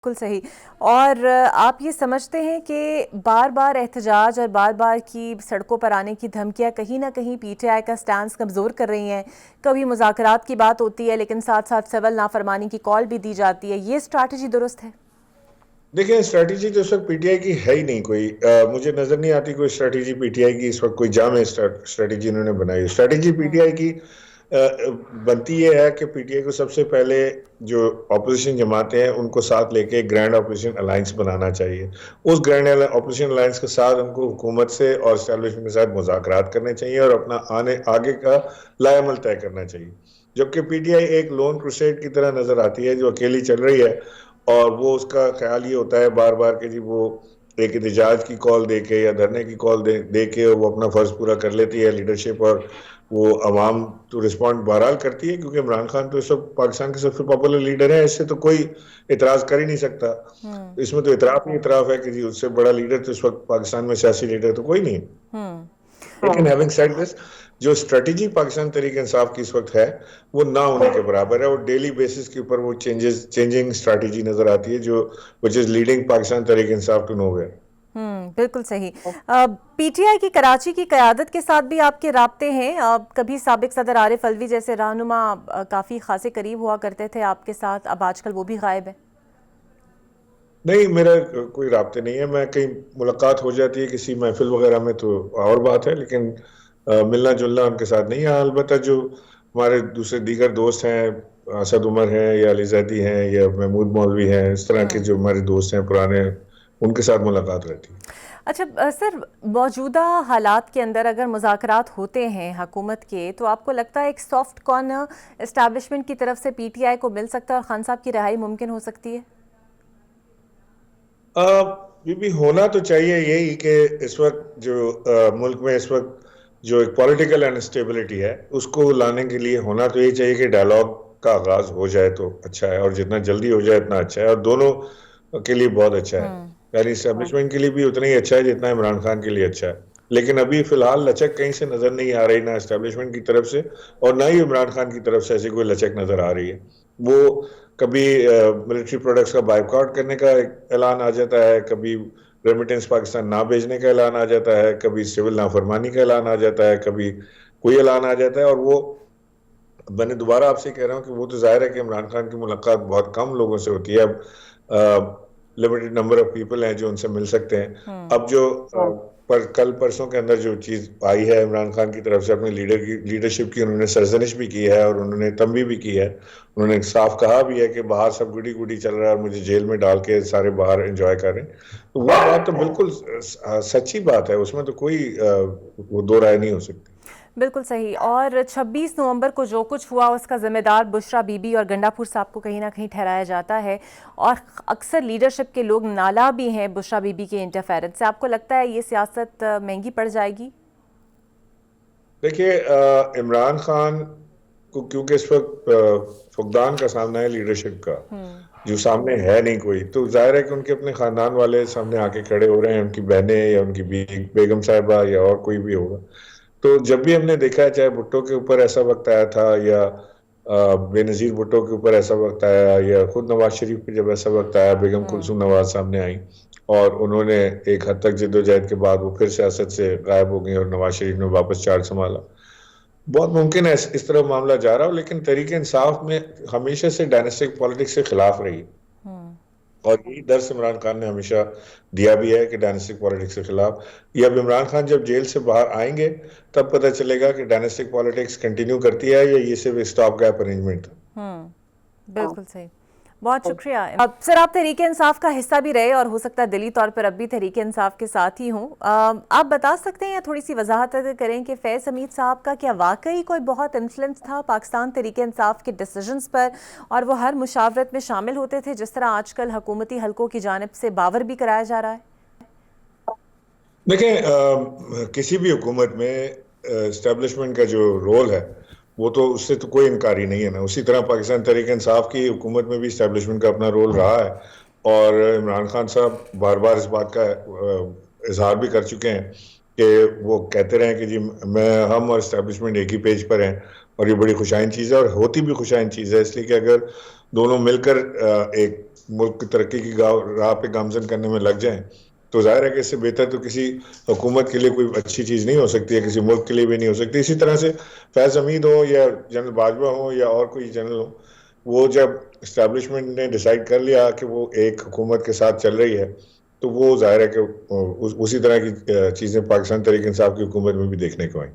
بالکل صحیح. اور آپ یہ سمجھتے ہیں کہ بار بار احتجاج اور بار بار کی سڑکوں پر آنے کی دھمکیاں کہیں نہ کہیں پی ٹی آئی کا سٹانس کمزور کر رہی ہیں؟ کبھی مذاکرات کی بات ہوتی ہے لیکن ساتھ ساتھ سول نافرمانی کی کال بھی دی جاتی ہے. یہ اسٹریٹجی درست ہے؟ دیکھیں اسٹریٹجی تو اس وقت پی ٹی آئی کی ہے ہی نہیں کوئی. مجھے نظر نہیں آتی کوئی اسٹریٹجی پی ٹی آئی کی اس وقت کوئی جامع اسٹریٹجی انہوں نے بنائی. اسٹریٹجی پی ٹی آئی کی بنتی یہ ہے کہ پی ٹی آئی کو سب سے پہلے جو اپوزیشن جماعتیں ہیں ان کو ساتھ لے کے گرینڈ اپوزیشن الائنس بنانا چاہیے. اس گرینڈ اپوزیشن الائنس کے ساتھ ان کو حکومت سے اور اسٹیبلشمنٹ کے ساتھ مذاکرات کرنے چاہیے اور اپنا آگے کا لائے عمل طے کرنا چاہیے. جبکہ پی ٹی آئی ایک لون کروسیڈ کی طرح نظر آتی ہے جو اکیلی چل رہی ہے، اور وہ اس کا خیال یہ ہوتا ہے بار بار کہ جی وہ ایک احتجاج کی کال دے کے یا دھرنے کی کال دے کے وہ اپنا فرض پورا کر لیتی ہے لیڈرشپ، اور وہ عوام تو رسپونڈ بہرحال کرتی ہے کیونکہ عمران خان تو اس وقت پاکستان کے سب سے پاپولر لیڈر ہے. اس سے تو کوئی اعتراض کر ہی نہیں سکتا. اس میں تو اعتراف ہی اعتراف ہے کہ جی اس سے بڑا لیڈر تو اس وقت پاکستان میں سیاسی لیڈر تو کوئی نہیں ہے. لیکن ہیونگ سیڈ دس، جو اسٹریٹجی پاکستان تحریک انصاف کی اس وقت ہے وہ نہ ہونے کے برابر ہے، اور ڈیلی بیسس کے اوپر وہ چینجنگ اسٹریٹجی نظر آتی ہے جو which is leading Pakistan Tehreek Insaf to nowhere. بالکل صحیح. پی ٹی آئی کی کراچی کی قیادت کے ساتھ بھی آپ کے رابطے ہیں؟ کبھی سابق صدر عارف الوی جیسے رہنما کافی خاصے قریب ہوا کرتے تھے آپ کے ساتھ، اب آج کل وہ بھی غائب ہے. نہیں، میرا کوئی رابطے نہیں ہے. میں کہیں ملاقات ہو جاتی ہے کسی محفل وغیرہ میں تو اور بات ہے، لیکن ملنا جلنا ان کے ساتھ نہیں ہے. البتہ جو ہمارے دوسرے دیگر دوست ہیں، اسد عمر ہیں یا علی زیدی ہیں یا محمود مولوی ہیں، اس طرح کے جو ہمارے دوست ہیں پرانے، ان کے ساتھ ملاقات رہتی ہے. اچھا سر، موجودہ حالات کے اندر اگر مذاکرات ہوتے ہیں حکومت کے تو آپ کو لگتا ہے ایک سافٹ کارنر اسٹیبلشمنٹ کی طرف سے پی ٹی آئی کو مل سکتا ہے اور خان صاحب کی رہائی ممکن ہو سکتی ہے؟ یہ بھی ہونا تو چاہیے یہی کہ اس وقت جو ملک میں اس وقت جو ایک پولیٹیکل انسٹیبلٹی ہے اس کو لانے کے لیے ہونا تو یہ چاہیے کہ ڈائلاگ کا آغاز ہو جائے تو اچھا ہے، اور جتنا جلدی ہو جائے اتنا اچھا ہے، اور دونوں کے لیے بہت اچھا ہے. یعنی اسٹیبلشمنٹ کے لیے بھی اتنا ہی اچھا ہے جتنا عمران خان کے لیے اچھا ہے. لیکن ابھی فی الحال لچک کہیں سے نظر نہیں آ رہی، نہ اسٹیبلشمنٹ کی طرف سے اور نہ ہی عمران خان کی طرف سے ایسی کوئی لچک نظر آ رہی ہے. وہ کبھی ملٹری پروڈکٹس کا بائیکاٹ کرنے کا اعلان آ جاتا ہے، کبھی ریمیٹنس پاکستان نہ بھیجنے کا اعلان آ جاتا ہے، کبھی سول نافرمانی کا اعلان آ جاتا ہے، کبھی کوئی اعلان آ جاتا ہے. اور وہ میں نے دوبارہ آپ سے کہہ رہا ہوں کہ وہ تو ظاہر ہے کہ عمران خان کی ملاقات بہت کم لوگوں سے ہوتی ہے. اب لمیٹڈ نمبر آف پیپل ہیں جو ان سے مل سکتے ہیں. اب جو کل پرسوں کے اندر جو چیز آئی ہے عمران خان کی طرف سے اپنے لیڈرشپ کی، انہوں نے سرزنش بھی کی ہے اور انہوں نے تنبیہ بھی کی ہے. انہوں نے صاف کہا بھی ہے کہ باہر سب گڈی گڈی چل رہا ہے اور مجھے جیل میں ڈال کے سارے باہر انجوائے کر رہے ہیں. تو وہ بات تو بالکل سچی بات ہے، اس میں تو کوئی وہ دو رائے نہیں ہو سکتی. بالکل صحیح. اور 26 نومبر کو جو کچھ ہوا اس کا ذمہ دار بشرا بی بی اور گنڈا پور صاحب کو کہیں نہ کہیں ٹھہرایا جاتا ہے، اور اکثر لیڈرشپ کے لوگ نالا بھی ہیں بشرا بی بی کے انٹرفیرنس سے. آپ کو لگتا ہے یہ سیاست مہنگی پڑ جائے گی؟ دیکھیے عمران خان کو کیونکہ اس وقت فقدان کا سامنا ہے لیڈرشپ کا، جو سامنے ہے نہیں کوئی، تو ظاہر ہے کہ ان کے اپنے خاندان والے سامنے آ کے کھڑے ہو رہے ہیں، ان کی بہنیں یا ان کی بیگم صاحبہ یا اور کوئی بھی ہوگا. تو جب بھی ہم نے دیکھا ہے، چاہے بھٹو کے اوپر ایسا وقت آیا تھا یا بے نظیر بھٹو کے اوپر ایسا وقت آیا، یا خود نواز شریف پہ جب ایسا وقت آیا، بیگم کلثوم نواز سامنے آئی اور انہوں نے ایک حد تک جدوجہد کے بعد وہ پھر سیاست سے غائب ہو گئی اور نواز شریف نے واپس چارج سنبھالا. بہت ممکن ہے اس طرح معاملہ جا رہا ہو، لیکن تحریک انصاف میں ہمیشہ سے ڈائناسٹک پالیٹکس سے خلاف رہی، اور یہی درس عمران خان نے ہمیشہ دیا بھی ہے کہ ڈائناسٹک پالیٹکس کے خلاف. یہ اب عمران خان جب جیل سے باہر آئیں گے تب پتہ چلے گا کہ ڈائناسٹک پالیٹکس کنٹینیو کرتی ہے یا یہ صرف اسٹاپ گیپ ارینجمنٹ تھا. بالکل صحیح. بہت شکریہ. سر آپ تحریک انصاف کا حصہ بھی رہے اور ہو سکتا ہے دلی طور پر اب بھی تحریک انصاف کے ساتھ ہی ہوں. آپ بتا سکتے ہیں یا تھوڑی سی وضاحت کریں کہ فیض حمید صاحب کا کیا واقعی کوئی بہت انفلوئنس تھا پاکستان تحریک انصاف کے ڈیسیجنز پر، اور وہ ہر مشاورت میں شامل ہوتے تھے جس طرح آج کل حکومتی حلقوں کی جانب سے باور بھی کرایا جا رہا ہے؟ دیکھیں کسی بھی حکومت میں اسٹیبلشمنٹ کا جو رول ہے وہ تو اس سے تو کوئی انکاری نہیں ہے نا. اسی طرح پاکستان تحریک انصاف کی حکومت میں بھی اسٹیبلشمنٹ کا اپنا رول رہا ہے، اور عمران خان صاحب بار بار اس بات کا اظہار بھی کر چکے ہیں کہ وہ کہتے رہے کہ جی ہم اور اسٹیبلشمنٹ ایک ہی پیج پر ہیں، اور یہ بڑی خوشائن چیز ہے اور ہوتی بھی خوشائن چیز ہے، اس لیے کہ اگر دونوں مل کر ایک ملک کی ترقی کی راہ پہ گامزن کرنے میں لگ جائیں تو ظاہر ہے کہ اس سے بہتر تو کسی حکومت کے لیے کوئی اچھی چیز نہیں ہو سکتی ہے، کسی ملک کے لیے بھی نہیں ہو سکتی. اسی طرح سے فیض حمید ہو یا جنرل باجوہ ہو یا اور کوئی جنرل ہو، وہ جب اسٹیبلشمنٹ نے ڈیسائیڈ کر لیا کہ وہ ایک حکومت کے ساتھ چل رہی ہے تو وہ ظاہر ہے کہ اسی طرح کی چیزیں پاکستان تحریک انصاف کی حکومت میں بھی دیکھنے کو آئیں.